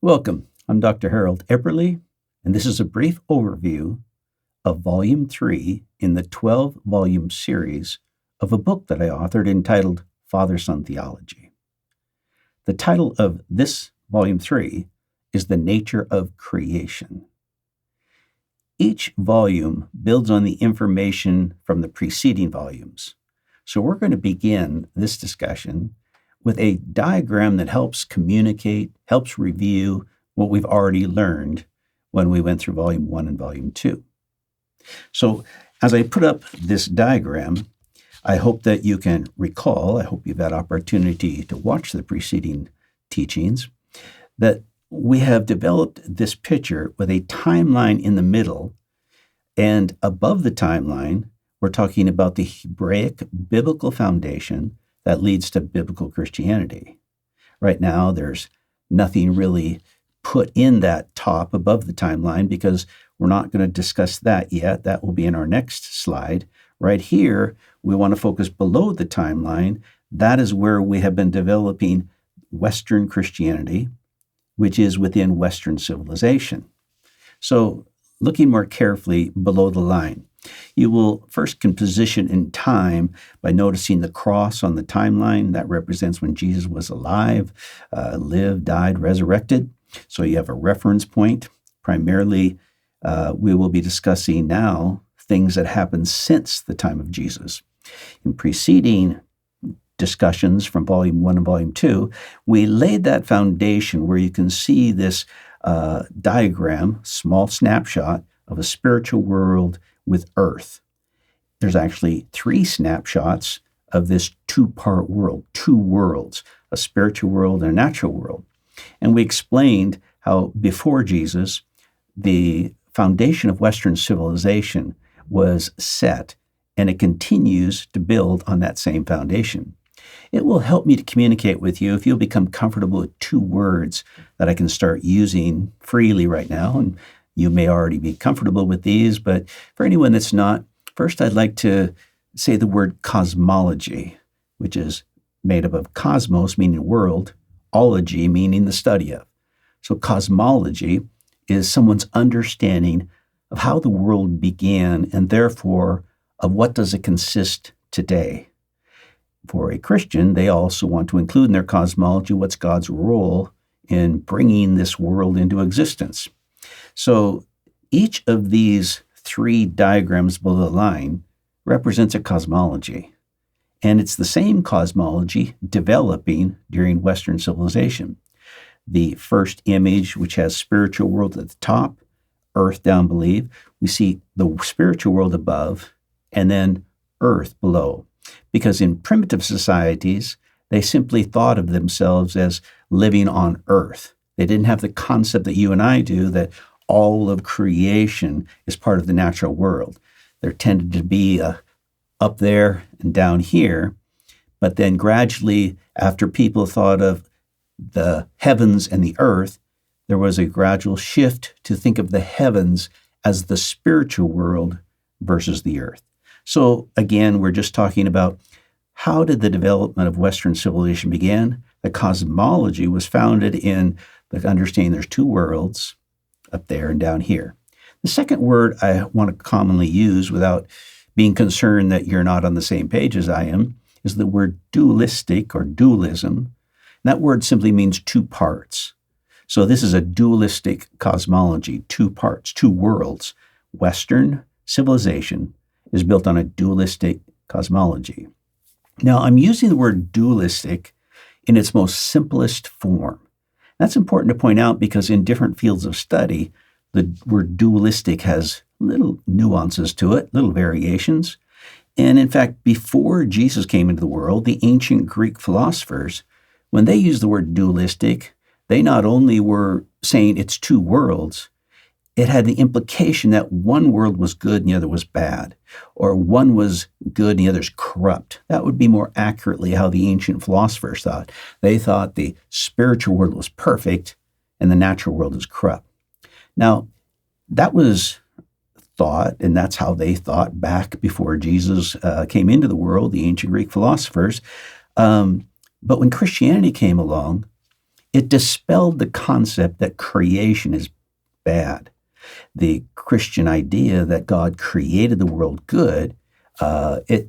Welcome. I'm Dr. Harold Epperly, and this is a brief overview of Volume 3 in the 12-volume series of a book that I authored entitled Father-Son Theology. The title of this Volume 3 is The Nature of Creation. Each volume builds on the information from the preceding volumes. So we're going to begin this discussion with a diagram that helps communicate, helps review what we've already learned when we went through Volume 1 and Volume 2. So as I put up this diagram, I hope that you can recall, I hope you've had opportunity to watch the preceding teachings, that we have developed this picture with a timeline in the middle, and above the timeline, we're talking about the Hebraic biblical foundation that leads to biblical Christianity. Right now, there's nothing really put in that top above the timeline because we're not going to discuss that yet. That will be in our next slide. Right here, we want to focus below the timeline. That is where we have been developing Western Christianity, which is within Western civilization. So looking more carefully below the line, you will first can position in time by noticing the cross on the timeline. That represents when Jesus was alive, lived, died, resurrected. So you have a reference point. Primarily, we will be discussing now things that happened since the time of Jesus. In preceding discussions from Volume 1 and Volume 2, we laid that foundation where you can see this diagram, small snapshot of a spiritual world with earth. There's actually 3 snapshots of this two-part world, 2 worlds, a spiritual world and a natural world. And we explained how before Jesus, the foundation of Western civilization was set, and it continues to build on that same foundation. It will help me to communicate with you if you'll become comfortable with 2 words that I can start using freely right now, and you may already be comfortable with these, but for anyone that's not, first I'd like to say the word cosmology, which is made up of cosmos, meaning world, ology, meaning the study of. So cosmology is someone's understanding of how the world began and therefore of what does it consist today. For a Christian, they also want to include in their cosmology what's God's role in bringing this world into existence. So each of these 3 diagrams below the line represents a cosmology. And it's the same cosmology developing during Western civilization. The first image, which has spiritual world at the top, earth down below, we see the spiritual world above, and then earth below. Because in primitive societies, they simply thought of themselves as living on earth. They didn't have the concept that you and I do, that all of creation is part of the natural world. There tended to be up there and down here, but then gradually, after people thought of the heavens and the earth, there was a gradual shift to think of the heavens as the spiritual world versus the earth. So again, we're just talking about how did the development of Western civilization begin? The cosmology was founded in the understanding there's 2 worlds, up there and down here. The second word I want to commonly use without being concerned that you're not on the same page as I am is the word dualistic or dualism. And that word simply means 2 parts. So this is a dualistic cosmology, 2 parts, 2 worlds. Western civilization is built on a dualistic cosmology. Now, I'm using the word dualistic in its most simplest form. That's important to point out because in different fields of study, the word dualistic has little nuances to it, little variations. And in fact, before Jesus came into the world, the ancient Greek philosophers, when they used the word dualistic, they not only were saying it's 2 worlds, it had the implication that one world was good and the other was bad, or one was good and the other's corrupt. That would be more accurately how the ancient philosophers thought. They thought the spiritual world was perfect and the natural world is corrupt. Now, that was thought, and that's how they thought back before Jesus came into the world, the ancient Greek philosophers. But when Christianity came along, It dispelled the concept that creation is bad. The Christian idea that God created the world good, it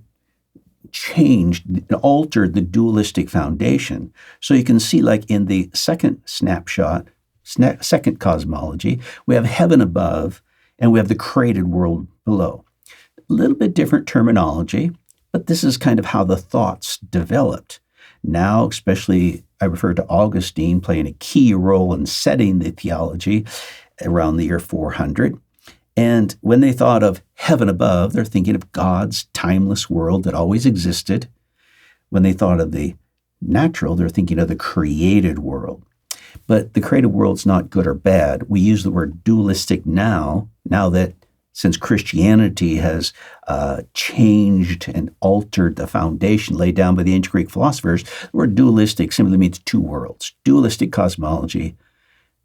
altered the dualistic foundation. So you can see, like in the second snapshot, second cosmology, we have heaven above and we have the created world below. A little bit different terminology, but this is kind of how the thoughts developed. Now, especially, I refer to Augustine playing a key role in setting the theology around the year 400. And when they thought of heaven above, they're thinking of God's timeless world that always existed. When they thought of the natural, they're thinking of the created world. But the created world's not good or bad. We use the word dualistic now that since Christianity has changed and altered the foundation laid down by the ancient Greek philosophers, the word dualistic simply means two worlds. Dualistic cosmology.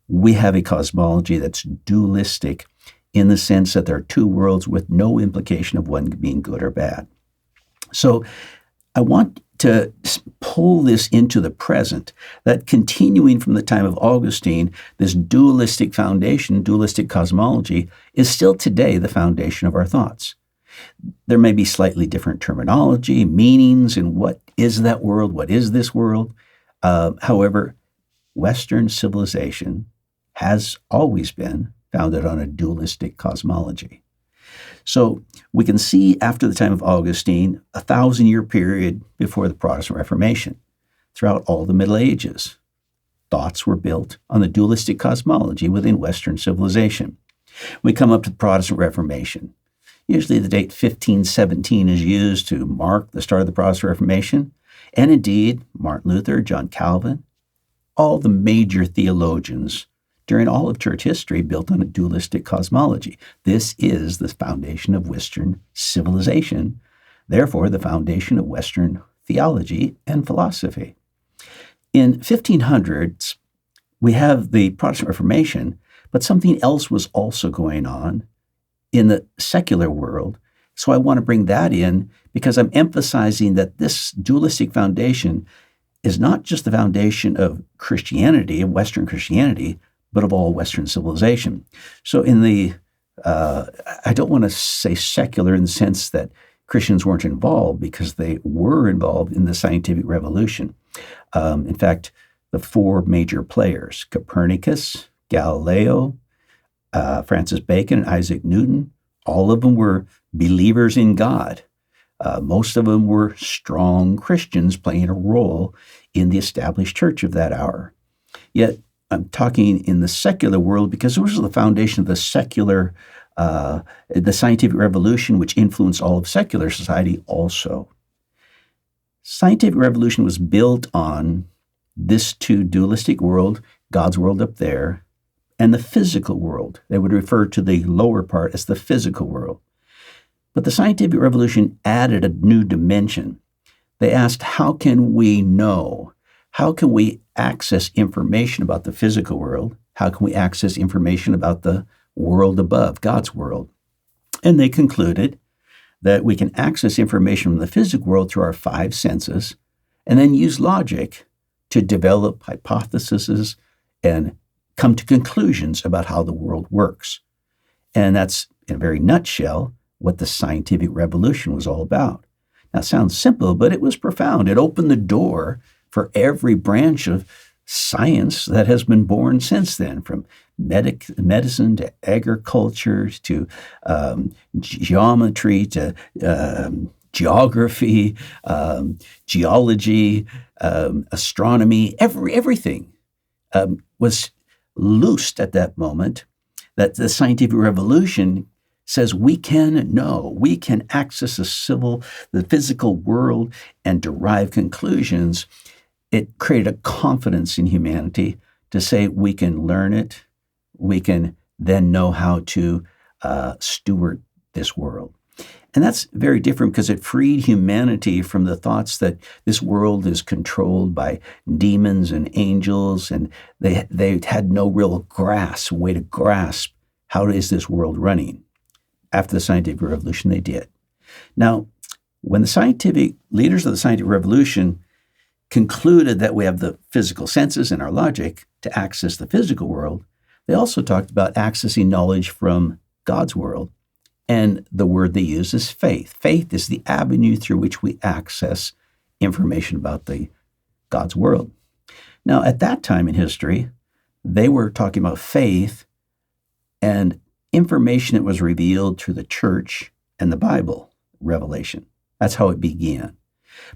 We have a cosmology that's dualistic in the sense that there are two worlds with no implication of one being good or bad. So I want to pull this into the present, that continuing from the time of Augustine, this dualistic foundation, dualistic cosmology, is still today the foundation of our thoughts. There may be slightly different terminology, meanings, and what is that world, what is this world. However, Western civilization has always been founded on a dualistic cosmology. So we can see after the time of Augustine, 1,000-year period before the Protestant Reformation, throughout all the Middle Ages, thoughts were built on the dualistic cosmology within Western civilization. We come up to the Protestant Reformation. Usually the date 1517 is used to mark the start of the Protestant Reformation, and indeed Martin Luther, John Calvin, all the major theologians during all of church history built on a dualistic cosmology. This is the foundation of Western civilization, therefore the foundation of Western theology and philosophy. In 1500s, we have the Protestant Reformation, but something else was also going on in the secular world. So I want to bring that in because I'm emphasizing that this dualistic foundation is not just the foundation of Christianity, of Western Christianity, but of all Western civilization. So in the, I don't want to say secular in the sense that Christians weren't involved, because they were involved in the scientific revolution. In fact, the four major players, Copernicus, Galileo, Francis Bacon, and Isaac Newton, all of them were believers in God. Most of them were strong Christians playing a role in the established church of that hour. Yet, I'm talking in the secular world because it was the foundation of the secular, the scientific revolution, which influenced all of secular society also. Scientific revolution was built on this two dualistic world, God's world up there, and the physical world. They would refer to the lower part as the physical world. But the scientific revolution added a new dimension. They asked, how can we know? How can we access information about the physical world? How can we access information about the world above, God's world? And they concluded that we can access information from the physical world through our five senses and then use logic to develop hypotheses and come to conclusions about how the world works. And that's, in a very nutshell, what the scientific revolution was all about. Now, it sounds simple, but it was profound. It opened the door for every branch of science that has been born since then, from medicine to agriculture to geometry to geography, geology, astronomy. Everything was loosed at that moment. That the scientific revolution says we can know, we can access the physical world and derive conclusions. It created a confidence in humanity to say we can learn it, we can then know how to steward this world. And that's very different because it freed humanity from the thoughts that this world is controlled by demons and angels, and they had no real way to grasp how is this world running. After the scientific revolution, they did. Now, when the scientific leaders of the scientific revolution concluded that we have the physical senses and our logic to access the physical world, they also talked about accessing knowledge from God's world. And the word they use is faith. Faith is the avenue through which we access information about God's world. Now, at that time in history, they were talking about faith and information that was revealed through the church and the Bible, revelation. That's how it began.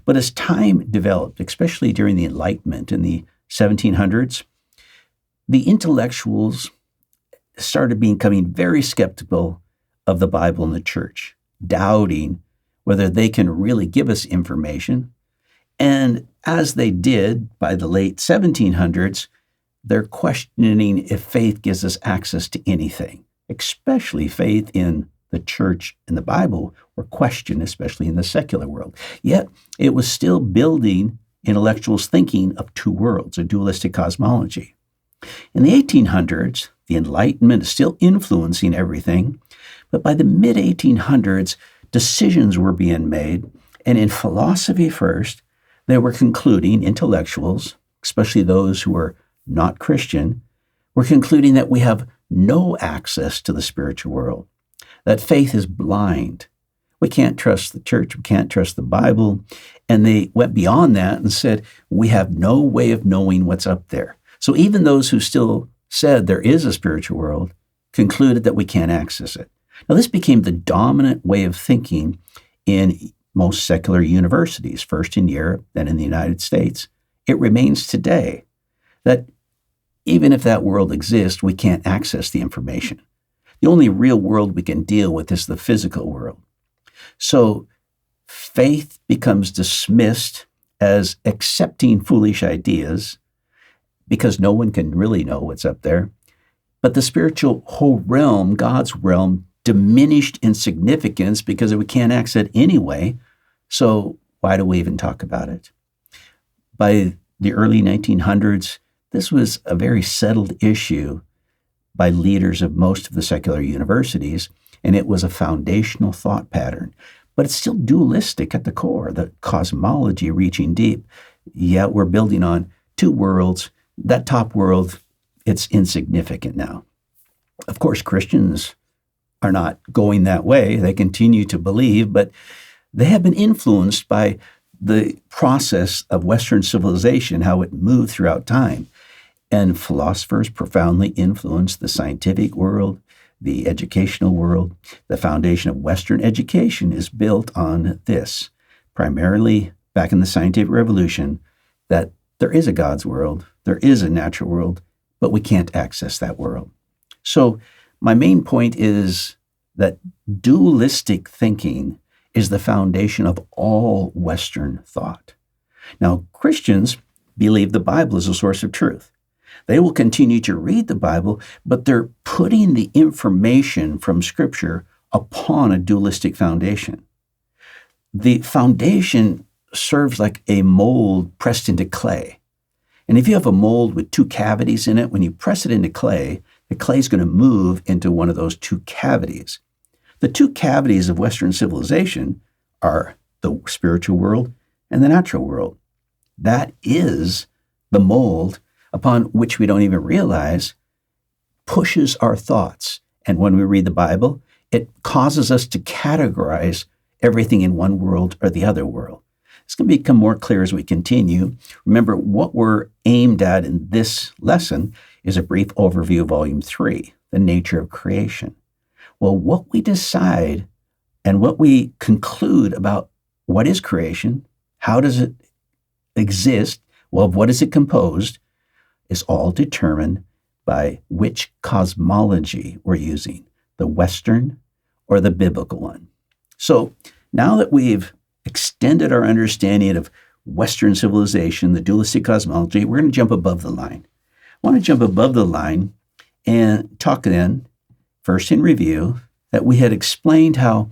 But as time developed, especially during the Enlightenment in the 1700s, the intellectuals started becoming very skeptical of the Bible and the church, doubting whether they can really give us information. And as they did by the late 1700s, they're questioning if faith gives us access to anything, especially faith in the church and the Bible were questioned, especially in the secular world. Yet it was still building intellectuals' thinking of two worlds, a dualistic cosmology. In the 1800s, the Enlightenment is still influencing everything, but by the mid-1800s, decisions were being made, and in philosophy first, they were concluding, intellectuals, especially those who were not Christian, were concluding that we have no access to the spiritual world, that faith is blind. We can't trust the church, we can't trust the Bible, and they went beyond that and said, we have no way of knowing what's up there. So even those who still said there is a spiritual world concluded that we can't access it. Now, this became the dominant way of thinking in most secular universities, first in Europe, then in the United States. It remains today that even if that world exists, we can't access the information. The only real world we can deal with is the physical world. So faith becomes dismissed as accepting foolish ideas because no one can really know what's up there. But the spiritual whole realm, God's realm, diminished in significance because we can't access it anyway. So why do we even talk about it? By the early 1900s, this was a very settled issue by leaders of most of the secular universities, and it was a foundational thought pattern. But it's still dualistic at the core, the cosmology reaching deep. Yeah, we're building on two worlds. That top world, it's insignificant now. Of course, Christians are not going that way. They continue to believe, but they have been influenced by the process of Western civilization, how it moved throughout time. And philosophers profoundly influenced the scientific world, the educational world. The foundation of Western education is built on this, primarily back in the scientific revolution, that there is a God's world, there is a natural world, but we can't access that world. So my main point is that dualistic thinking is the foundation of all Western thought. Now, Christians believe the Bible is a source of truth. They will continue to read the Bible, but they're putting the information from Scripture upon a dualistic foundation. The foundation serves like a mold pressed into clay. And if you have a mold with two cavities in it, when you press it into clay, the clay is going to move into one of those two cavities. The two cavities of Western civilization are the spiritual world and the natural world. That is the mold upon which we don't even realize pushes our thoughts. And when we read the Bible, it causes us to categorize everything in one world or the other world. It's going to become more clear as we continue. Remember, what we're aimed at in this lesson is a brief overview of Volume 3, the nature of creation. Well, what we decide and what we conclude about what is creation, how does it exist, well, of what is it composed, is all determined by which cosmology we're using, the Western or the biblical one. So now that we've extended our understanding of Western civilization, the dualistic cosmology, we're going to jump above the line. I want to jump above the line and talk then, first in review, that we had explained how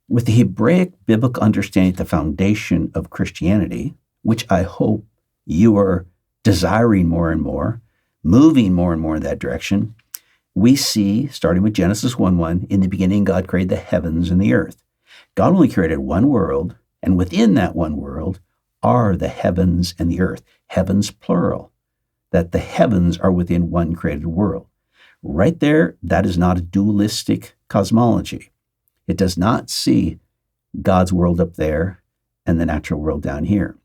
with the Hebraic biblical understanding at the foundation of Christianity, which I hope you are desiring more and more, moving more and more in that direction, we see, starting with Genesis 1:1, in the beginning God created the heavens and the earth. God only created one world, and within that one world, are the heavens and the earth. Heavens plural, that the heavens are within one created world. Right there, that is not a dualistic cosmology. It does not see God's world up there and the natural world down here.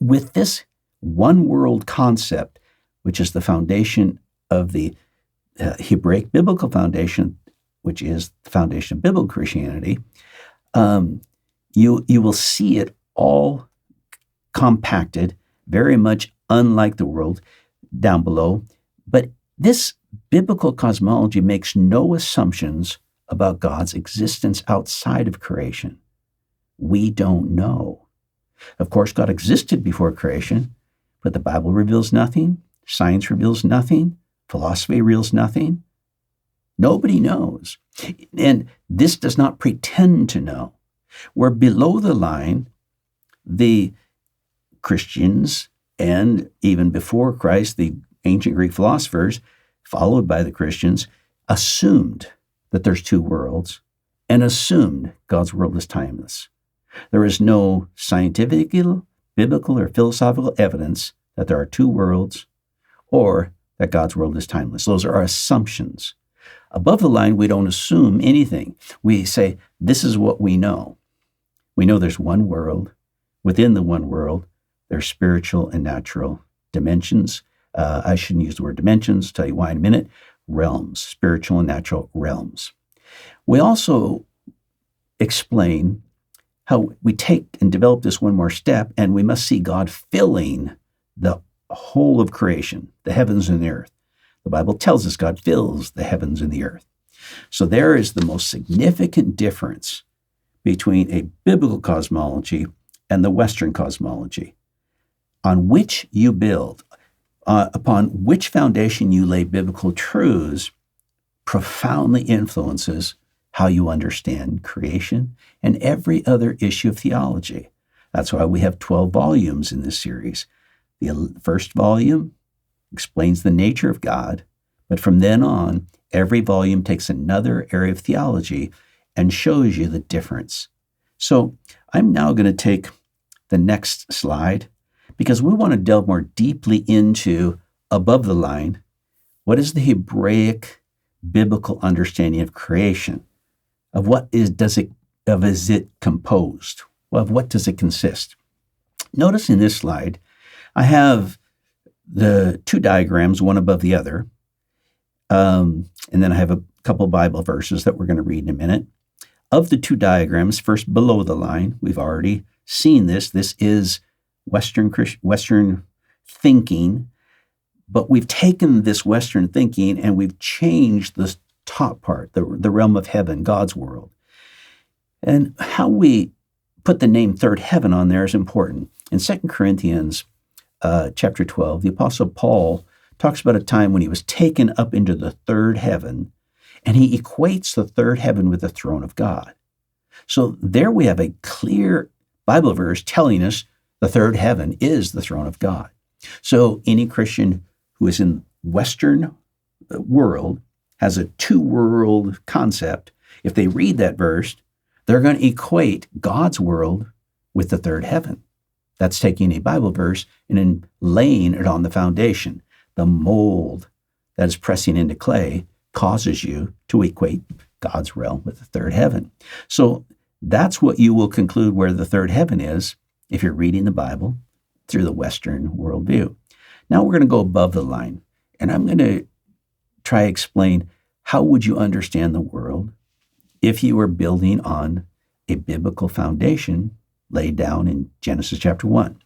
With this one world concept, which is the foundation of the Hebraic biblical foundation, which is the foundation of biblical Christianity, you will see it all compacted, very much unlike the world down below. But this biblical cosmology makes no assumptions about God's existence outside of creation. We don't know. Of course, God existed before creation, but the Bible reveals nothing, science reveals nothing, philosophy reveals nothing. Nobody knows. And this does not pretend to know. Where below the line, the Christians, and even before Christ, the ancient Greek philosophers, followed by the Christians, assumed that there's two worlds and assumed God's world is timeless. There is no scientific, biblical, or philosophical evidence that there are two worlds or that God's world is timeless. Those are our assumptions. Above the line, we don't assume anything. We say, this is what we know. We know there's one world. Within the one world, there's spiritual and natural dimensions. I shouldn't use the word dimensions, tell you why in a minute. Realms, spiritual and natural realms. We also explain how we take and develop this one more step, and we must see God filling the whole of creation, the heavens and the earth. The Bible tells us God fills the heavens and the earth. So there is the most significant difference between a biblical cosmology and the Western cosmology. On which you build, upon which foundation you lay biblical truths, profoundly influences how you understand creation and every other issue of theology. That's why we have 12 volumes in this series. The first volume explains the nature of God, but from then on, every volume takes another area of theology and shows you the difference. So I'm now going to take the next slide because we want to delve more deeply into above the line. What is the Hebraic biblical understanding of creation? Of what is it composed? Well, of what does it consist? Notice in this slide, I have the two diagrams, one above the other. And then I have a couple Bible verses that we're going to read in a minute. Of the two diagrams, first below the line, we've already seen this. This is Western thinking, but we've taken this Western thinking and we've changed the top part, the realm of heaven, God's world. And how we put the name third heaven on there is important. In 2 Corinthians chapter 12, the Apostle Paul talks about a time when he was taken up into the third heaven, and he equates the third heaven with the throne of God. So there we have a clear Bible verse telling us the third heaven is the throne of God. So any Christian who is in Western world has a two-world concept. If they read that verse, they're going to equate God's world with the third heaven. That's taking a Bible verse and then laying it on the foundation. The mold that is pressing into clay causes you to equate God's realm with the third heaven. So that's what you will conclude where the third heaven is if you're reading the Bible through the Western worldview. Now we're going to go above the line, and I'm going to try to explain how would you understand the world if you were building on a biblical foundation laid down in Genesis chapter 1.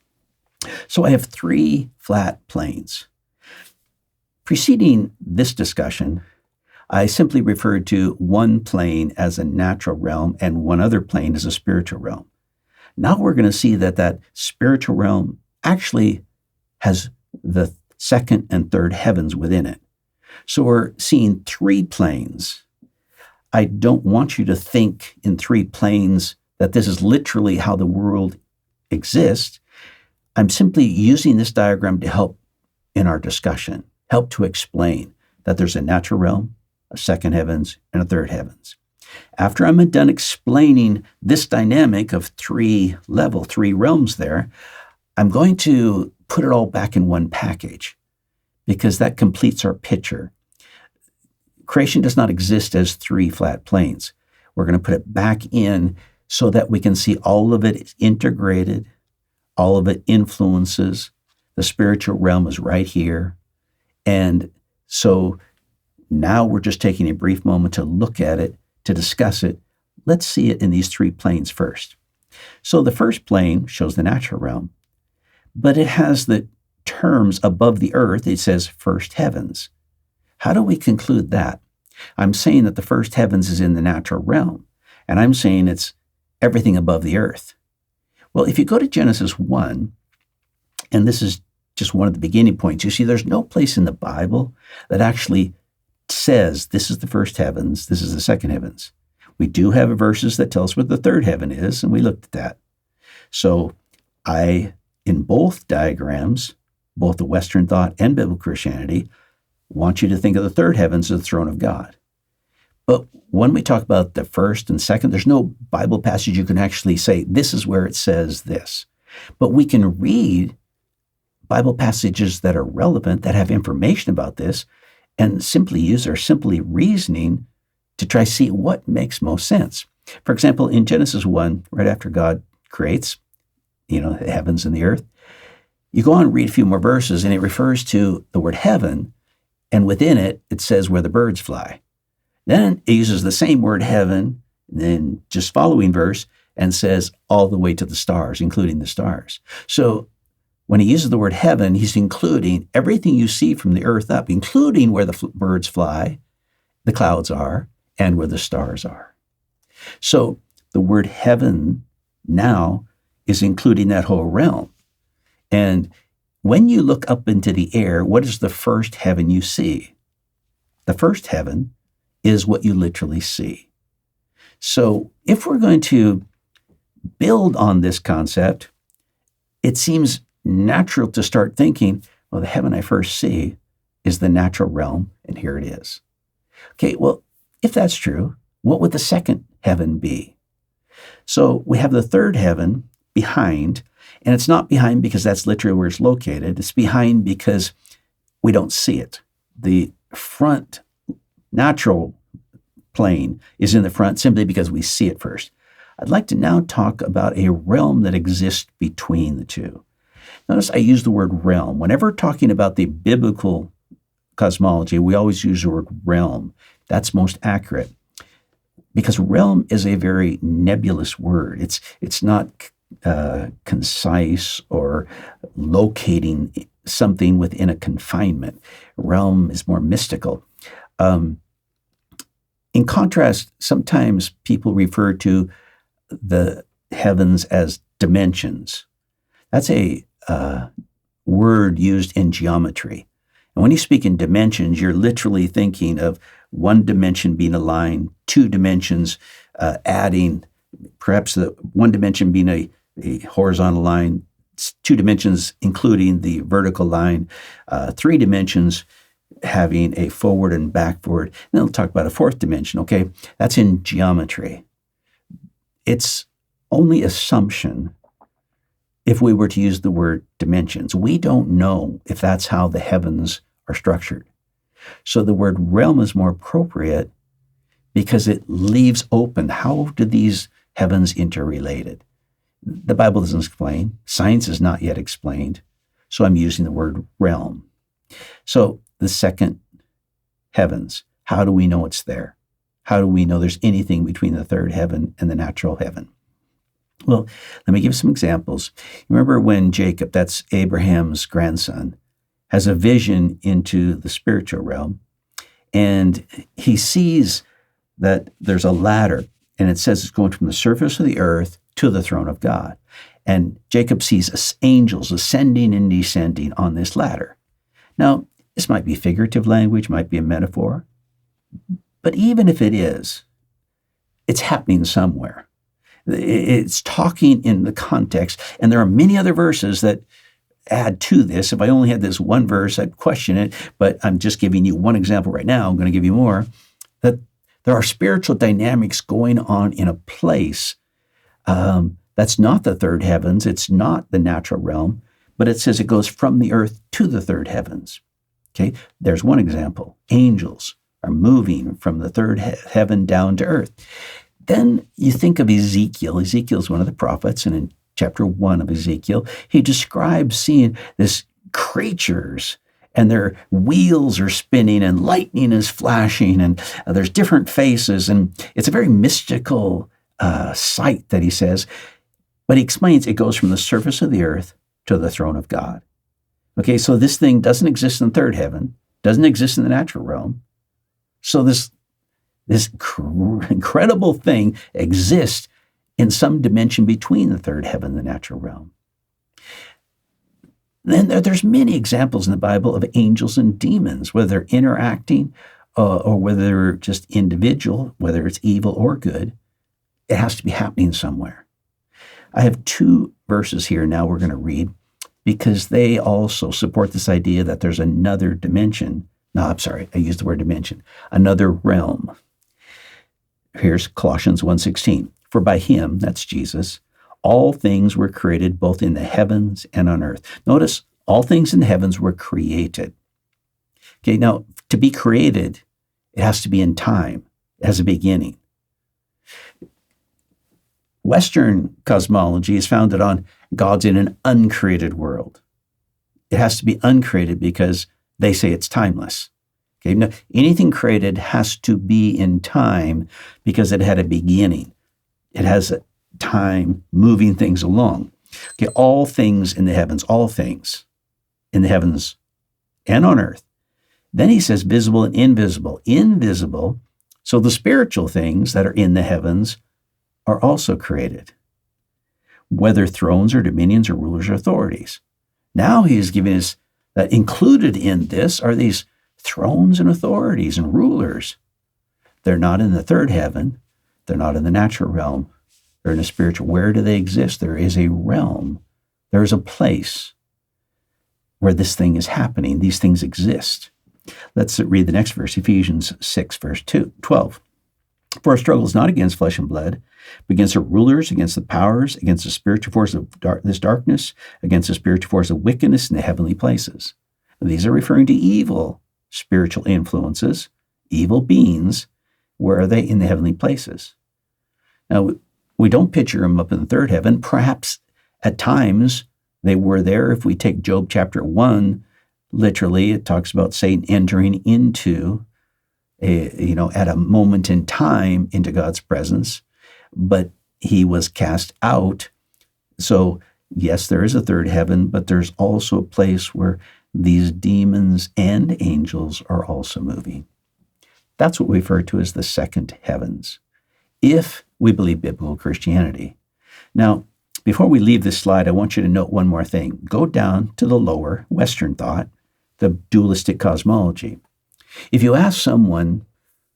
So I have three flat planes. Preceding this discussion, I simply referred to one plane as a natural realm and one other plane as a spiritual realm. Now we're going to see that that spiritual realm actually has the second and third heavens within it. So we're seeing three planes. I don't want you to think in three planes that this is literally how the world exists. I'm simply using this diagram to help in our discussion, help to explain that there's a natural realm, a second heavens, and a third heavens. After I'm done explaining this dynamic of three realms there, I'm going to put it all back in one package because that completes our picture. Creation does not exist as three flat planes. We're going to put it back in so that we can see all of it is integrated, all of it influences. The spiritual realm is right here. And so now we're just taking a brief moment to look at it, to discuss it. Let's see it in these three planes first. So the first plane shows the natural realm, but it has the terms above the earth. It says first heavens. How do we conclude that? I'm saying that the first heavens is in the natural realm, and I'm saying it's everything above the earth. Well, if you go to Genesis 1, and this is just one of the beginning points, you see there's no place in the Bible that actually says this is the first heavens, this is the second heavens. We do have verses that tell us what the third heaven is, and we looked at that. So in both diagrams, both the Western thought and biblical Christianity, want you to think of the third heavens as the throne of God. But when we talk about the first and second, there's no Bible passage you can actually say, this is where it says this. But we can read Bible passages that are relevant, that have information about this, and simply use our simply reasoning to try to see what makes most sense. For example, in Genesis 1, right after God creates, the heavens and the earth, you go on and read a few more verses, and it refers to the word heaven, and within it, it says where the birds fly. Then it uses the same word heaven, and then just following verse, and says all the way to the stars, including the stars. So when he uses the word heaven, he's including everything you see from the earth up, including where the birds fly, the clouds are, and where the stars are. So the word heaven now is including that whole realm. And when you look up into the air, what is the first heaven you see? The first heaven is what you literally see. So if we're going to build on this concept, it seems natural to start thinking, well, the heaven I first see is the natural realm, and here it is. Okay, well, if that's true, what would the second heaven be? So we have the third heaven behind, and it's not behind because that's literally where it's located. It's behind because we don't see it. The front natural plane is in the front simply because we see it first. I'd like to now talk about a realm that exists between the two. Notice I use the word realm. Whenever talking about the biblical cosmology, we always use the word realm. That's most accurate because realm is a very nebulous word. It's not concise or locating something within a confinement. Realm is more mystical. In contrast, sometimes people refer to the heavens as dimensions. That's a word used in geometry. And when you speak in dimensions, you're literally thinking of one dimension being a line, two dimensions adding, perhaps the one dimension being a horizontal line, two dimensions including the vertical line, three dimensions having a forward and backward. And then we'll talk about a fourth dimension, okay? That's in geometry. It's only assumption if we were to use the word dimensions. We don't know if that's how the heavens are structured. So the word realm is more appropriate because it leaves open, how do these heavens interrelated? The Bible doesn't explain. Science is not yet explained. So I'm using the word realm. So the second heavens, how do we know it's there? How do we know there's anything between the third heaven and the natural heaven? Well, let me give some examples. Remember when Jacob, that's Abraham's grandson, has a vision into the spiritual realm, and he sees that there's a ladder, and it says it's going from the surface of the earth to the throne of God. And Jacob sees angels ascending and descending on this ladder. Now, this might be figurative language, might be a metaphor, but even if it is, it's happening somewhere. It's talking in the context, and there are many other verses that add to this. If I only had this one verse, I'd question it, but I'm just giving you one example right now. I'm going to give you more. That there are spiritual dynamics going on in a place that That's not the third heavens. It's not the natural realm, but it says it goes from the earth to the third heavens. Okay, there's one example. Angels are moving from the third heaven down to earth. Then you think of Ezekiel. Ezekiel's one of the prophets, and in chapter 1 of Ezekiel, he describes seeing this creatures, and their wheels are spinning, and lightning is flashing, and there's different faces, and it's a very mystical sight that he says. But he explains it goes from the surface of the earth to the throne of God. Okay, so this thing doesn't exist in the third heaven, doesn't exist in the natural realm. So this incredible thing exists in some dimension between the third heaven and the natural realm. Then there's many examples in the Bible of angels and demons, whether they're interacting or whether they're just individual, whether it's evil or good. It has to be happening somewhere. I have 2 verses here now we're going to read because they also support this idea that there's another dimension. No, I'm sorry, I used the word dimension. Another realm. Here's Colossians 1:16. For by him, that's Jesus, all things were created both in the heavens and on earth. Notice, all things in the heavens were created. Okay, now, to be created, it has to be in time. It has a beginning. Western cosmology is founded on God's in an uncreated world. It has to be uncreated because they say it's timeless. Okay, now, anything created has to be in time because it had a beginning. It has a time moving things along. Okay, all things in the heavens, all things in the heavens and on earth. Then he says visible and invisible. Invisible, so the spiritual things that are in the heavens are also created, whether thrones or dominions or rulers or authorities. Now he is giving us that included in this are these thrones and authorities and rulers. They're not in the third heaven. They're not in the natural realm. They're in the spiritual. Where do they exist? There is a realm. There is a place where this thing is happening. These things exist. Let's read the next verse, Ephesians 6, verse 12. For our struggle is not against flesh and blood, but against the rulers, against the powers, against the spiritual force of this darkness, against the spiritual force of wickedness in the heavenly places. And these are referring to evil spiritual influences, evil beings. Where are they? In the heavenly places. Now, we don't picture them up in the third heaven. Perhaps at times they were there. If we take Job chapter 1, literally, it talks about Satan entering into at a moment in time into God's presence, but he was cast out. So yes, there is a third heaven, but there's also a place where these demons and angels are also moving. That's what we refer to as the second heavens, if we believe biblical Christianity. Now, before we leave this slide, I want you to note one more thing. Go down to the lower Western thought, the dualistic cosmology. If you ask someone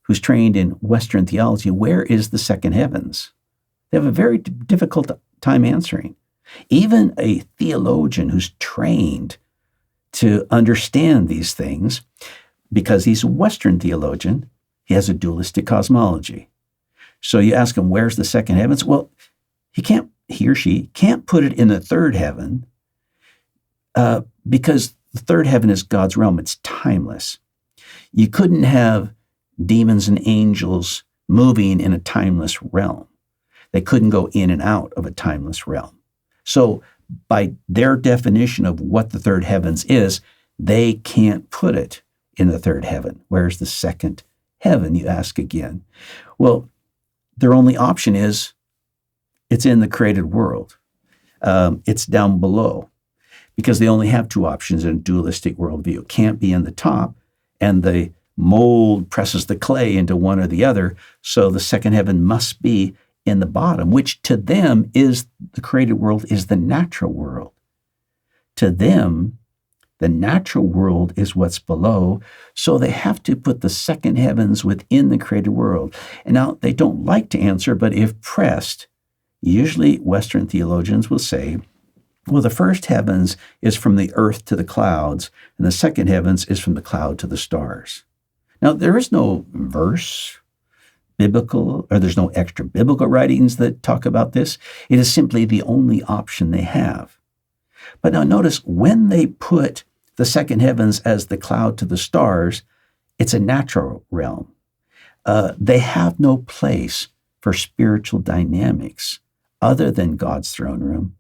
who's trained in Western theology, where is the second heavens? They have a very difficult time answering. Even a theologian who's trained to understand these things, because he's a Western theologian, he has a dualistic cosmology. So you ask him, where's the second heavens? Well, he or she can't put it in the third heaven because the third heaven is God's realm. It's timeless. You couldn't have demons and angels moving in a timeless realm. They couldn't go in and out of a timeless realm. So by their definition of what the third heavens is, they can't put it in the third heaven. Where's the second heaven, you ask again? Well, their only option is it's in the created world. It's down below, because they only have 2 options in a dualistic worldview. It can't be in the top, and the mold presses the clay into one or the other, so the second heaven must be in the bottom, which to them is the created world, is the natural world. To them, the natural world is what's below, so they have to put the second heavens within the created world. And now, they don't like to answer, but if pressed, usually Western theologians will say, well, the first heavens is from the earth to the clouds, and the second heavens is from the cloud to the stars. Now, there is no verse biblical, or there's no extra biblical writings that talk about this. It is simply the only option they have. But now notice, when they put the second heavens as the cloud to the stars, it's a natural realm. They have no place for spiritual dynamics other than God's throne room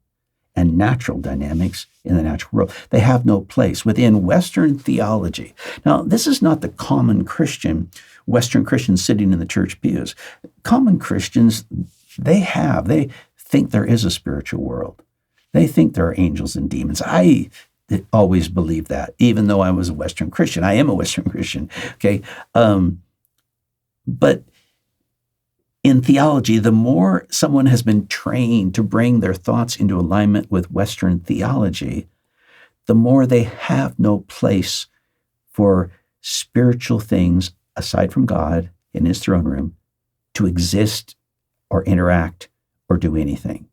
and natural dynamics in the natural world. They have no place within Western theology. Now, this is not the common Christian, Western Christians sitting in the church pews. Common Christians, they think there is a spiritual world. They think there are angels and demons. I always believed that, even though I was a Western Christian. I am a Western Christian, okay? But in theology, the more someone has been trained to bring their thoughts into alignment with Western theology, the more they have no place for spiritual things aside from God in his throne room to exist or interact or do anything.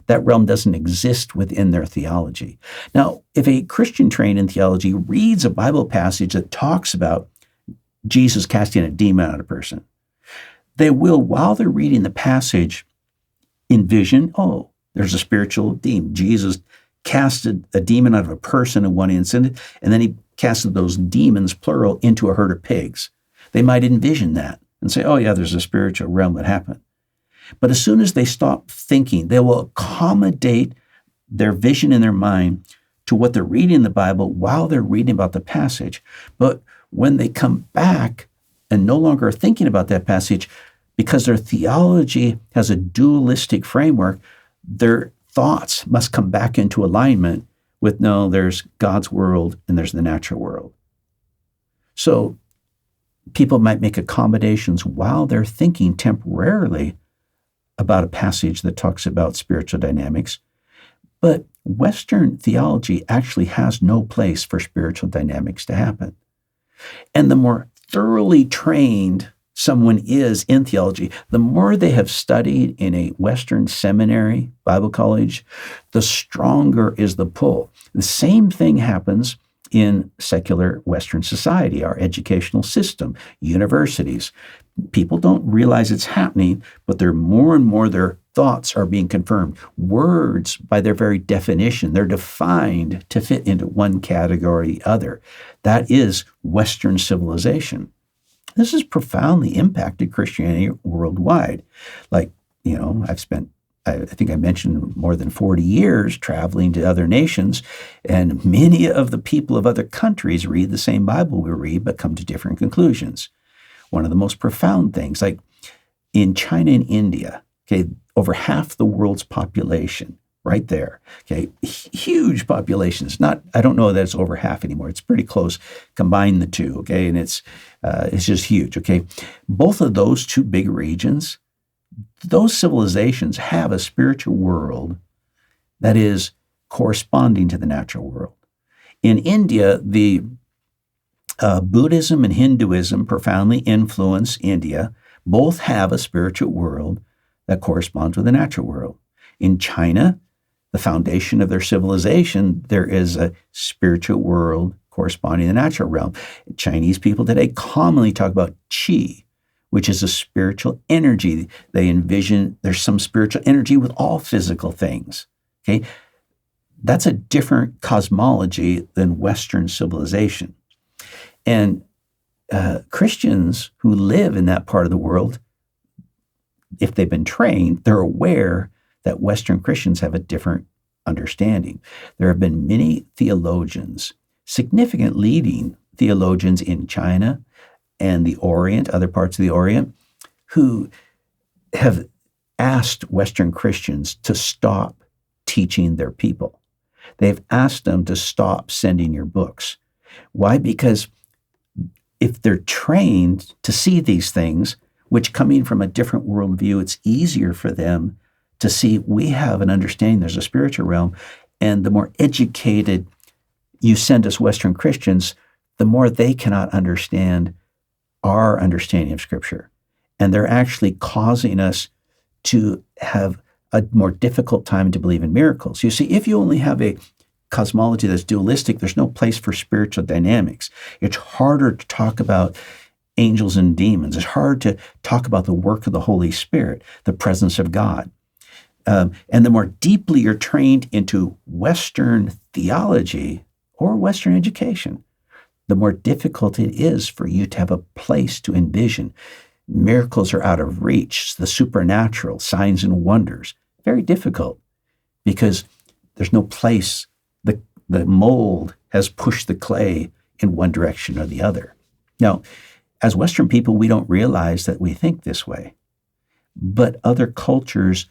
That realm doesn't exist within their theology. Now, if a Christian trained in theology reads a Bible passage that talks about Jesus casting a demon out of a person, they will, while they're reading the passage, envision, oh, there's a spiritual demon. Jesus casted a demon out of a person in one incident, and then he casted those demons, plural, into a herd of pigs. They might envision that and say, oh yeah, there's a spiritual realm that happened. But as soon as they stop thinking, they will accommodate their vision in their mind to what they're reading in the Bible while they're reading about the passage. But when they come back and no longer are thinking about that passage, because their theology has a dualistic framework, their thoughts must come back into alignment with, no, there's God's world and there's the natural world. So people might make accommodations while they're thinking temporarily about a passage that talks about spiritual dynamics. But Western theology actually has no place for spiritual dynamics to happen. And the more thoroughly trained someone is in theology, the more they have studied in a Western seminary, Bible college, the stronger is the pull. The same thing happens in secular Western society, our educational system, universities. People don't realize it's happening, but they're more and more their thoughts are being confirmed. Words, by their very definition, they're defined to fit into one category or the other. That is Western civilization. This has profoundly impacted Christianity worldwide. Like, I think I mentioned more than 40 years traveling to other nations, and many of the people of other countries read the same Bible we read, but come to different conclusions. One of the most profound things, like in China and India, okay, over half the world's population, right there, okay, huge populations. I don't know that it's over half anymore. It's pretty close. Combine the two, okay, and it's just huge, okay. Both of those two big regions, those civilizations have a spiritual world that is corresponding to the natural world. In India, the Buddhism and Hinduism profoundly influence India. Both have a spiritual world that corresponds with the natural world. In China, the foundation of their civilization, there is a spiritual world corresponding to the natural realm. Chinese people today commonly talk about qi, which is a spiritual energy. They envision there's some spiritual energy with all physical things. Okay, that's a different cosmology than Western civilization. And Christians who live in that part of the world, if they've been trained, they're aware that Western Christians have a different understanding. There have been many theologians, significant leading theologians in China and the Orient, other parts of the Orient, who have asked Western Christians to stop teaching their people. They've asked them to stop sending your books. Why? Because if they're trained to see these things, which coming from a different worldview, it's easier for them to see we have an understanding there's a spiritual realm, and the more educated you send us Western Christians, the more they cannot understand our understanding of Scripture. And they're actually causing us to have a more difficult time to believe in miracles. You see, if you only have a cosmology that's dualistic, there's no place for spiritual dynamics. It's harder to talk about angels and demons. It's hard to talk about the work of the Holy Spirit, the presence of God. And the more deeply you're trained into Western theology or Western education, the more difficult it is for you to have a place to envision. Miracles are out of reach, the supernatural, signs and wonders. Very difficult because there's no place. The mold has pushed the clay in one direction or the other. Now, as Western people, we don't realize that we think this way. But other cultures,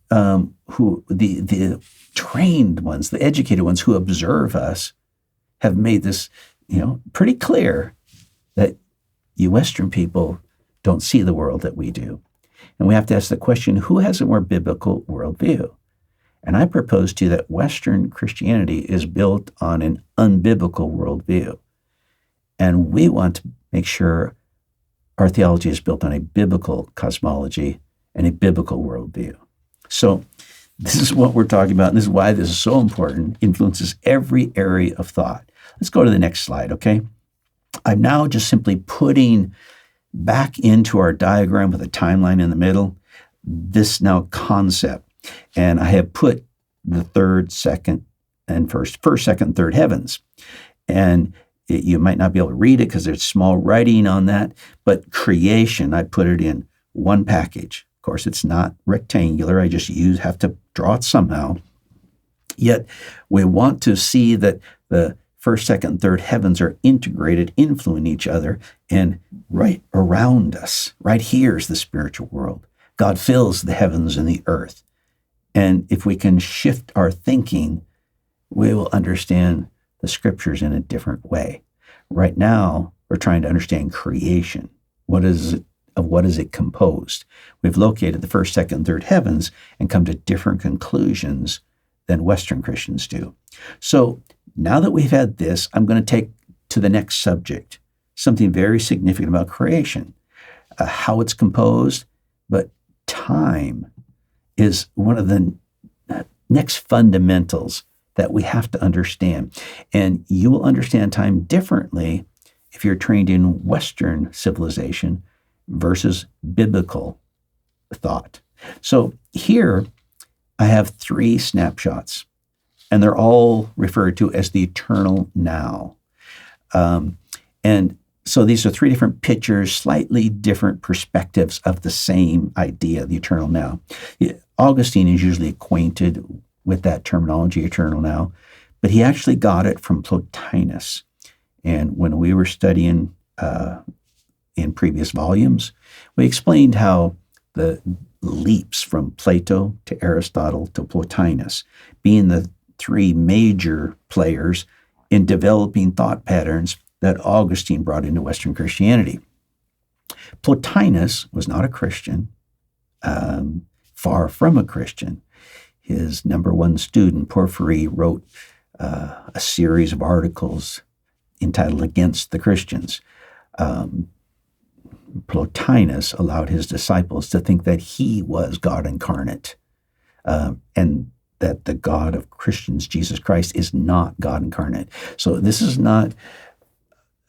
who the trained ones, the educated ones who observe us, have made this, pretty clear that you Western people don't see the world that we do. And we have to ask the question, who has a more biblical worldview? And I propose to you that Western Christianity is built on an unbiblical worldview. And we want to make sure our theology is built on a biblical cosmology and a biblical worldview. So this is what we're talking about, and this is why this is so important, influences every area of thought. Let's go to the next slide, okay? I'm now just simply putting back into our diagram with a timeline in the middle, this now concept. And I have put the third, second, and first, second, third heavens. And you might not be able to read it because there's small writing on that, but creation, I put it in one package. Of course, it's not rectangular. I just have to draw it somehow. Yet we want to see that the first, second, third heavens are integrated, influencing each other, and right around us, right here is the spiritual world. God fills the heavens and the earth. And if we can shift our thinking, we will understand the scriptures in a different way. Right now, we're trying to understand creation. Of what is it composed? We've located the first, second, third heavens and come to different conclusions than Western Christians do. So now that we've had this, I'm going to take to the next subject, something very significant about creation, how it's composed, but time is one of the next fundamentals that we have to understand. And you will understand time differently if you're trained in Western civilization versus biblical thought. So here I have 3 snapshots, and they're all referred to as the eternal now. And so these are 3 different pictures, slightly different perspectives of the same idea, the eternal now. Augustine is usually acquainted with that terminology, eternal now, but he actually got it from Plotinus. And when we were studying in previous volumes, we explained how the leaps from Plato to Aristotle to Plotinus, being the 3 major players in developing thought patterns that Augustine brought into Western Christianity. Plotinus was not a Christian, far from a Christian. His number 1 student, Porphyry, wrote a series of articles entitled Against the Christians. Plotinus allowed his disciples to think that he was God incarnate, and that the God of Christians, Jesus Christ, is not God incarnate. So this is not,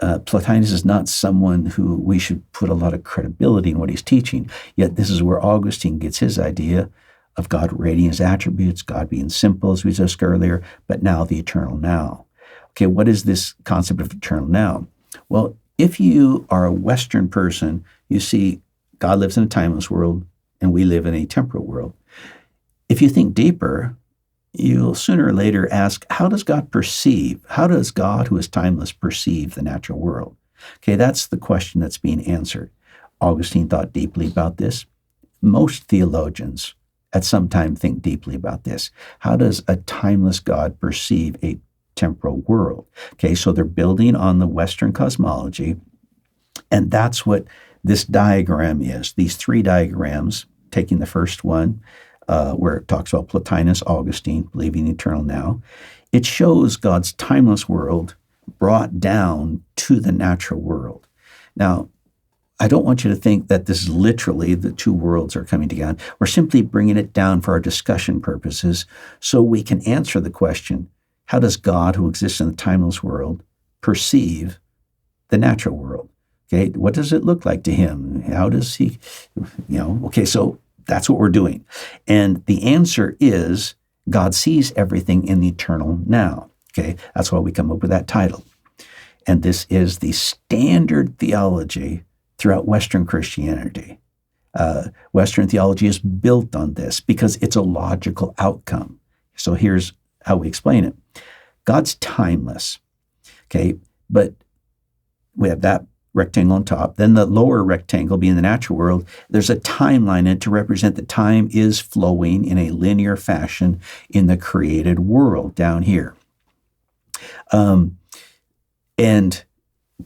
Plotinus is not someone who we should put a lot of credibility in what he's teaching. Yet this is where Augustine gets his idea of God rating his attributes, God being simple, as we discussed earlier, but now the eternal now. Okay, what is this concept of eternal now? Well, if you are a Western person, you see God lives in a timeless world and we live in a temporal world. If you think deeper, you'll sooner or later ask, how does God, who is timeless, perceive the natural world? Okay, that's the question that's being answered. Augustine thought deeply about this. Most theologians at some time think deeply about this. How does a timeless God perceive a temporal world? Okay, so they're building on the Western cosmology, and that's what this diagram is. These 3 diagrams, taking the first one, where it talks about Plotinus, Augustine, believing eternal now, it shows God's timeless world brought down to the natural world. Now, I don't want you to think that this is literally the 2 worlds are coming together. We're simply bringing it down for our discussion purposes so we can answer the question, how does God, who exists in the timeless world, perceive the natural world? Okay, what does it look like to him? How does he, okay, so that's what we're doing. And the answer is God sees everything in the eternal now. Okay, that's why we come up with that title. And this is the standard theology throughout Western Christianity. Western theology is built on this because it's a logical outcome. So here's how we explain it. God's timeless, okay, but we have that rectangle on top. Then the lower rectangle, being the natural world, there's a timeline in it to represent that time is flowing in a linear fashion in the created world down here. And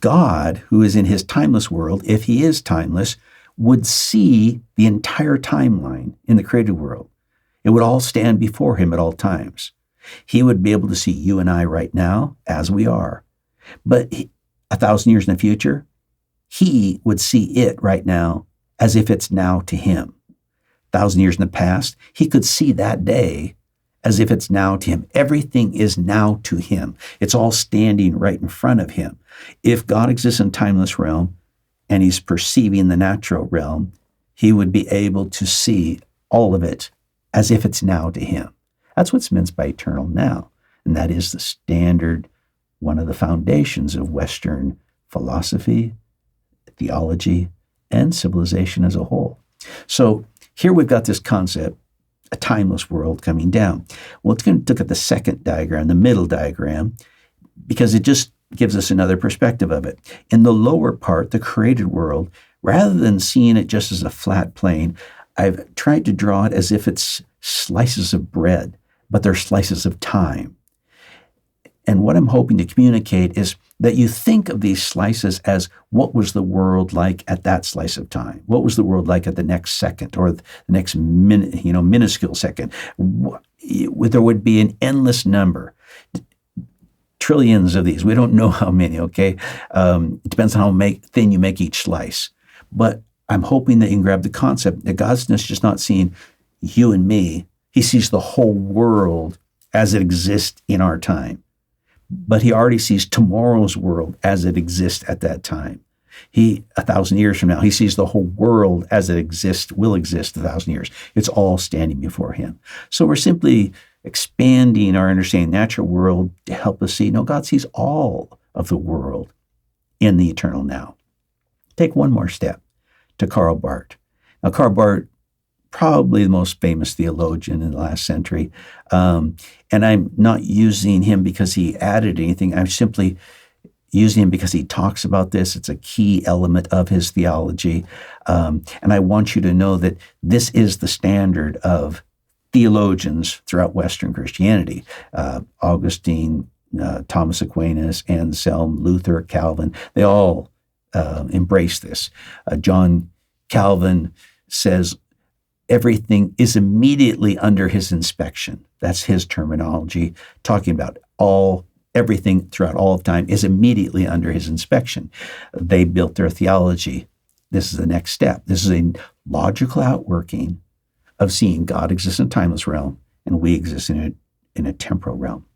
God, who is in his timeless world, if he is timeless, would see the entire timeline in the created world. It would all stand before him at all times. He would be able to see you and I right now as we are. But 1,000 years in the future, he would see it right now as if it's now to him. 1,000 years in the past, he could see that day as if it's now to him. Everything is now to him. It's all standing right in front of him. If God exists in timeless realm and he's perceiving the natural realm, he would be able to see all of it as if it's now to him. That's what's meant by eternal now. And that is the standard, one of the foundations of Western philosophy, theology, and civilization as a whole. So here we've got this concept, a timeless world coming down. Well, it's going to look at the second diagram, the middle diagram, because it just gives us another perspective of it. In the lower part, the created world, rather than seeing it just as a flat plane, I've tried to draw it as if it's slices of bread, but they're slices of time. And what I'm hoping to communicate is that you think of these slices as what was the world like at that slice of time? What was the world like at the next second or the next minuscule second? There would be an endless number, trillions of these. We don't know how many, okay? It depends on how thin you make each slice. But I'm hoping that you can grab the concept that God's just not seeing you and me. He sees the whole world as it exists in our time. But he already sees tomorrow's world as it exists at that time. 1,000 years from now, he sees the whole world as it exists, will exist 1,000 years. It's all standing before him. So we're simply expanding our understanding of the natural world to help us see, no, God sees all of the world in the eternal now. Take one more step to Karl Barth. Now, Karl Barth, probably the most famous theologian in the last century. And I'm not using him because he added anything. I'm simply using him because he talks about this. It's a key element of his theology. And I want you to know that this is the standard of theologians throughout Western Christianity. Augustine, Thomas Aquinas, Anselm, Luther, Calvin, they all embrace this. John Calvin says, everything is immediately under his inspection. That's his terminology, talking about everything throughout all of time is immediately under his inspection. They built their theology. This is the next step. This is a logical outworking of seeing God exists in a timeless realm and we exist in a temporal realm.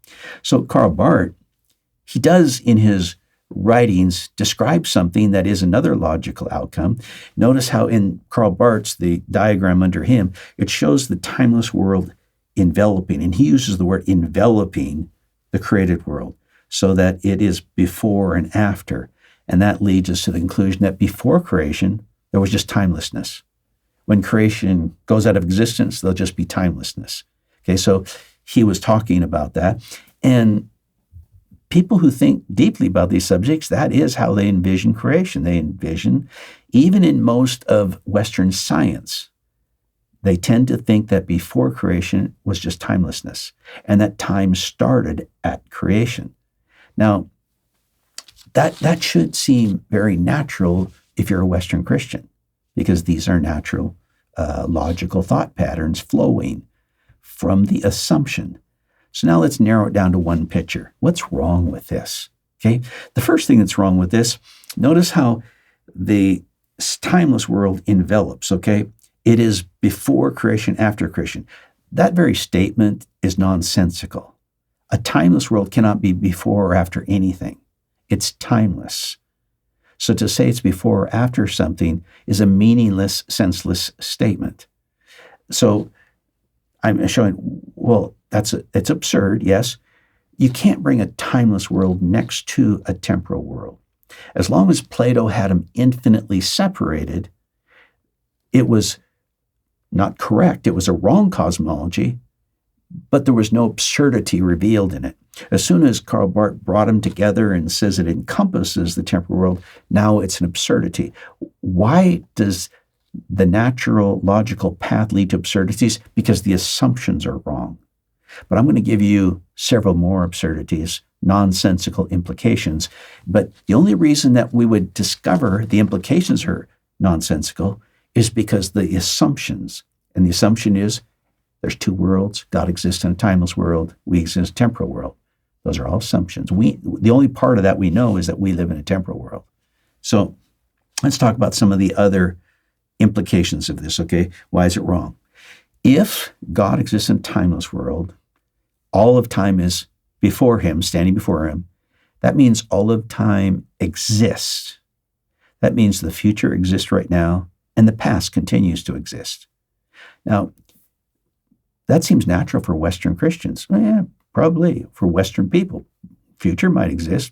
So Karl Barth, he does in his writings describe something that is another logical outcome. Notice how in Karl Barth's, the diagram under him, it shows the timeless world enveloping, and he uses the word enveloping the created world so that it is before and after. And that leads us to the conclusion that before creation, there was just timelessness. When creation goes out of existence, there'll just be timelessness. Okay, so he was talking about that. And people who think deeply about these subjects, that is how they envision creation. They envision, even in most of Western science, they tend to think that before creation was just timelessness and that time started at creation. Now, that should seem very natural if you're a Western Christian, because these are natural, logical thought patterns flowing from the assumption. So now let's narrow it down to one picture. What's wrong with this? Okay, the first thing that's wrong with this, notice how the timeless world envelops, okay? It is before creation, after creation. That very statement is nonsensical. A timeless world cannot be before or after anything. It's timeless. So to say it's before or after something is a meaningless, senseless statement. So I'm showing, well, it's absurd, yes. You can't bring a timeless world next to a temporal world. As long as Plato had them infinitely separated, it was not correct. It was a wrong cosmology, but there was no absurdity revealed in it. As soon as Karl Barth brought them together and says it encompasses the temporal world, now it's an absurdity. Why does the natural logical path lead to absurdities? Because the assumptions are wrong. But I'm going to give you several more absurdities, nonsensical implications. But the only reason that we would discover the implications are nonsensical is because the assumptions, and the assumption is there's two worlds. God exists in a timeless world. We exist in a temporal world. Those are all assumptions. The only part of that we know is that we live in a temporal world. So let's talk about some of the other implications of this, okay? Why is it wrong? If God exists in a timeless world, all of time is before him, standing before him, that means all of time exists. That means the future exists right now, and the past continues to exist. Now, that seems natural for Western Christians. Well, yeah, probably for Western people. Future might exist.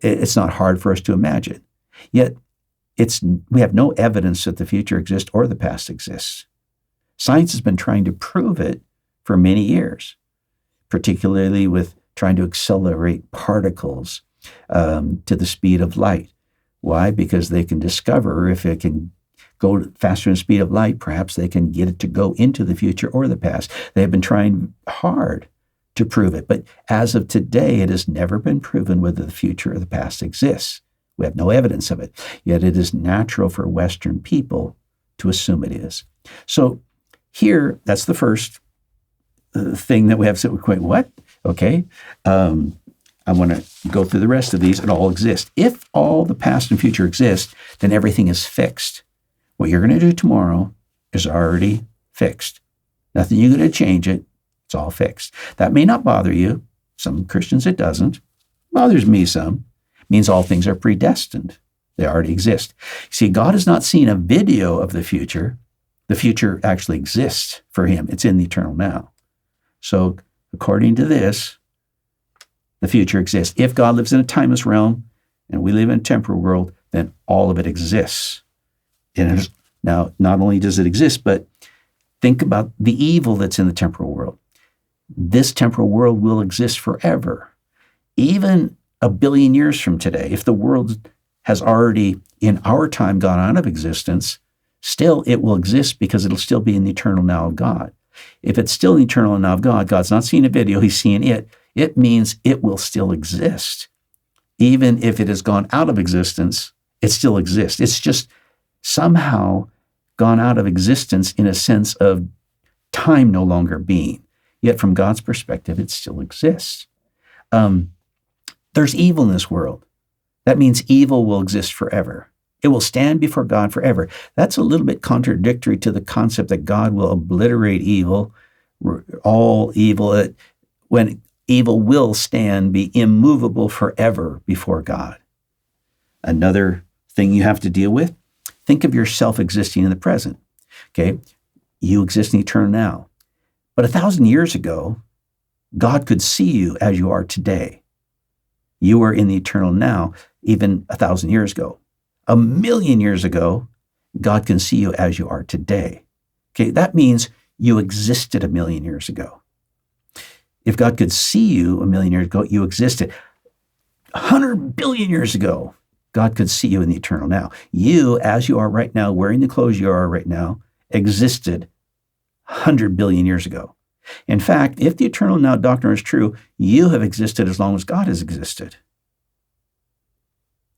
It's not hard for us to imagine. Yet, we have no evidence that the future exists or the past exists. Science has been trying to prove it for many years, particularly with trying to accelerate particles to the speed of light. Why? Because they can discover if it can go faster than the speed of light, perhaps they can get it to go into the future or the past. They have been trying hard to prove it. But as of today, it has never been proven whether the future or the past exists. We have no evidence of it. Yet it is natural for Western people to assume it is. So here, that's the first thing that we have. So, wait, what? Okay. I want to go through the rest of these. It all exists. If all the past and future exist, then everything is fixed. What you're going to do tomorrow is already fixed. Nothing you're going to change it. It's all fixed. That may not bother you. Some Christians it doesn't. Bothers me some. It means all things are predestined. They already exist. See, God has not seen a video of the future. The future actually exists for him. It's in the eternal now. So according to this, the future exists. If God lives in a timeless realm and we live in a temporal world, then all of it exists. Now, not only does it exist, but think about the evil that's in the temporal world. This temporal world will exist forever. Even 1 billion years from today, if the world has already, in our time, gone out of existence, still it will exist because it'll still be in the eternal now of God. If it's still in the eternal now of God, God's not seeing a video, he's seeing it. It means it will still exist. Even if it has gone out of existence, it still exists. It's just somehow gone out of existence in a sense of time no longer being. Yet from God's perspective, it still exists. There's evil in this world. That means evil will exist forever. It will stand before God forever. That's a little bit contradictory to the concept that God will obliterate evil, all evil, when evil will stand, be immovable forever before God. Another thing you have to deal with, think of yourself existing in the present. Okay, you exist in eternal now. But 1,000 years ago, God could see you as you are today. You were in the eternal now, even 1,000 years ago. 1,000,000 years ago, God can see you as you are today. Okay, that means you existed 1,000,000 years ago. If God could see you 1,000,000 years ago, you existed. 100 billion years ago, God could see you in the eternal now. You, as you are right now, wearing the clothes you are right now, existed 100 billion years ago. In fact, if the eternal now doctrine is true, you have existed as long as God has existed.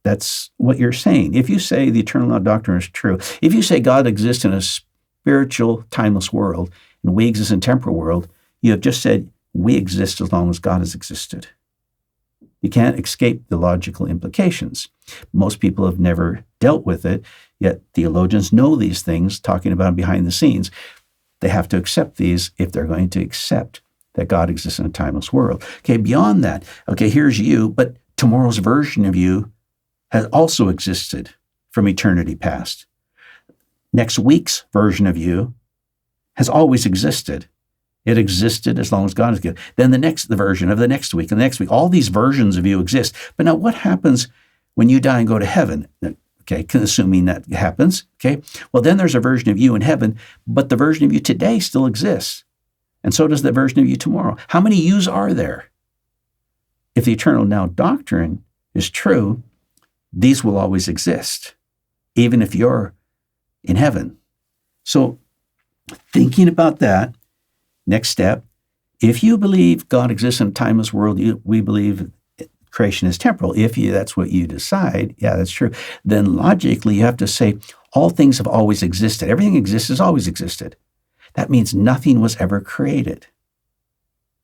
That's what you're saying. If you say the eternal now doctrine is true, if you say God exists in a spiritual, timeless world, and we exist in a temporal world, you have just said we exist as long as God has existed. You can't escape the logical implications. Most people have never dealt with it, yet theologians know these things, talking about them behind the scenes. They have to accept these if they're going to accept that God exists in a timeless world. Okay, beyond that, okay, here's you, but tomorrow's version of you has also existed from eternity past. Next week's version of you has always existed. It existed as long as God is good. Then the version of the next week and the next week, all these versions of you exist. But now what happens when you die and go to heaven? Okay, assuming that happens, okay? Well, then there's a version of you in heaven, but the version of you today still exists. And so does the version of you tomorrow. How many yous are there? If the eternal now doctrine is true, these will always exist, even if you're in heaven. So thinking about that, next step, if you believe God exists in a timeless world, we believe creation is temporal. If that's what you decide, yeah, that's true. Then logically, you have to say all things have always existed. Everything exists has always existed. That means nothing was ever created.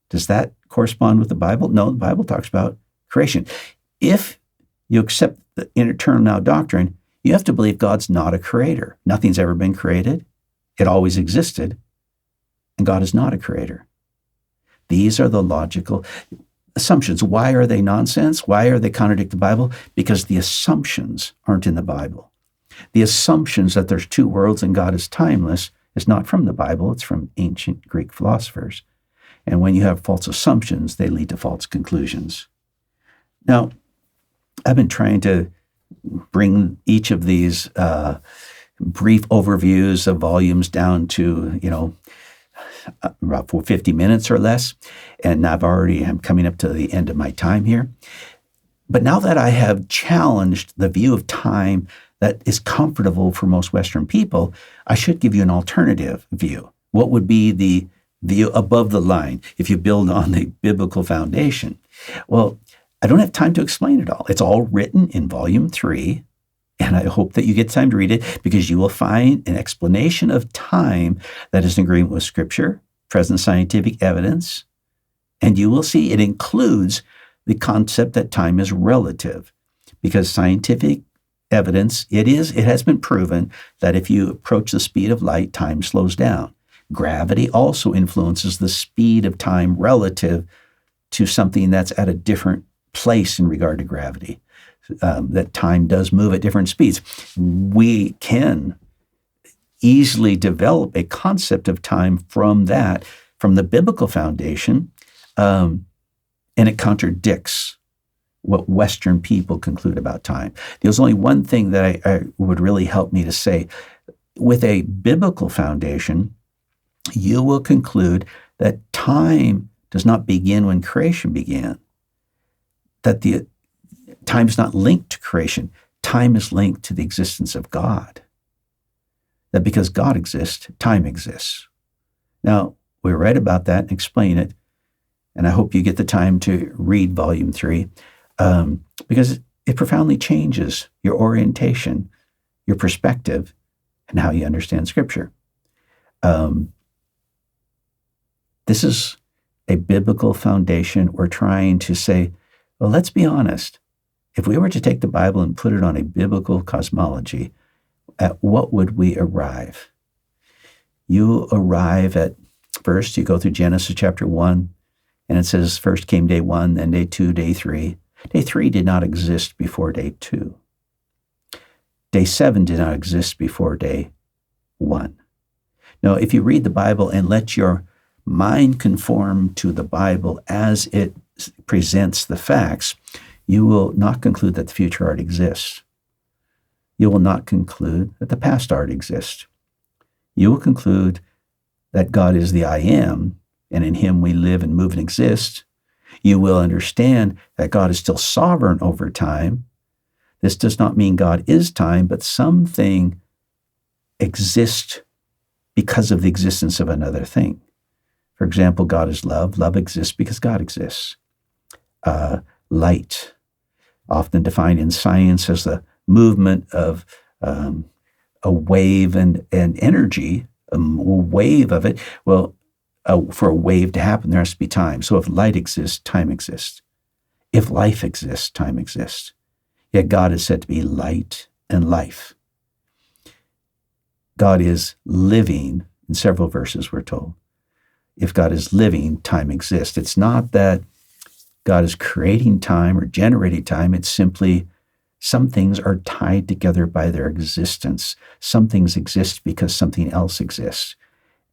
Does that correspond with the Bible? No, the Bible talks about creation. If you accept the eternal now doctrine, you have to believe God's not a creator. Nothing's ever been created. It always existed. And God is not a creator. These are the logical assumptions. Why are they nonsense? Why are they contradict the Bible? Because the assumptions aren't in the Bible. The assumptions that there's two worlds and God is timeless is not from the Bible. It's from ancient Greek philosophers. And when you have false assumptions, they lead to false conclusions. Now, I've been trying to bring each of these brief overviews of volumes down to, about 50 minutes or less. And I'm coming up to the end of my time here. But now that I have challenged the view of time that is comfortable for most Western people, I should give you an alternative view. What would be the view above the line if you build on the biblical foundation? Well, I don't have time to explain it all. It's all written in volume 3, and I hope that you get time to read it because you will find an explanation of time that is in agreement with Scripture, present scientific evidence, and you will see it includes the concept that time is relative because scientific evidence, it has been proven that if you approach the speed of light, time slows down. Gravity also influences the speed of time relative to something that's at a different place in regard to gravity. That time does move at different speeds. We can easily develop a concept of time from the biblical foundation, and it contradicts what Western people conclude about time. There's only one thing that I would really help me to say. With a biblical foundation, you will conclude that time does not begin when creation began, that the time is not linked to creation. Time is linked to the existence of God. That because God exists, time exists. Now, we read about that and explain it, and I hope you get the time to read Volume 3, because it profoundly changes your orientation, your perspective, and how you understand Scripture. This is a biblical foundation. We're trying to say, well, let's be honest. If we were to take the Bible and put it on a biblical cosmology, at what would we arrive? You arrive at, first, you go through Genesis chapter 1, and it says, first came day 1, then day 2, day 3. Day 3 did not exist before day 2. Day 7 did not exist before day 1. Now, if you read the Bible and let your mind conform to the Bible as it presents the facts, you will not conclude that the future already exists. You will not conclude that the past already exists. You will conclude that God is the I am, and in him we live and move and exist. You will understand that God is still sovereign over time. This does not mean God is time, but something exists because of the existence of another thing. For example, God is love. Love exists because God exists. Light, often defined in science as the movement of a wave and energy, a wave of it. Well, for a wave to happen, there has to be time. So if light exists, time exists. If life exists, time exists. Yet God is said to be light and life. God is living. In several verses, we're told. If God is living, time exists. It's not that God is creating time or generating time. It's simply Some things are tied together by their existence. Some things exist because something else exists.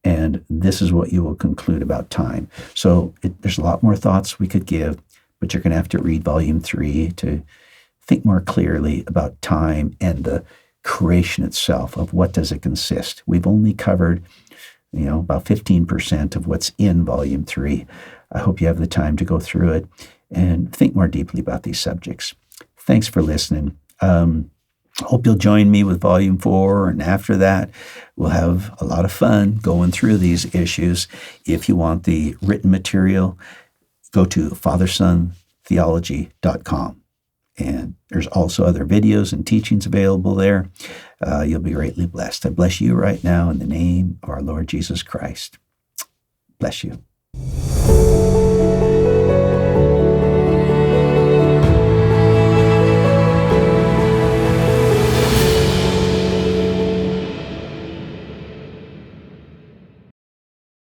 And this is what you will conclude about time. So there's a lot more thoughts we could give, but you're going to have to read volume 3 to think more clearly about time and the creation itself, of what does it consist. We've only covered, about 15% of what's in volume 3. I hope you have the time to go through it and think more deeply about these subjects. Thanks for listening. Hope you'll join me with volume 4, and after that, we'll have a lot of fun going through these issues. If you want the written material, go to fathersontheology.com. And there's also other videos and teachings available there. You'll be greatly blessed. I bless you right now in the name of our Lord Jesus Christ. Bless you.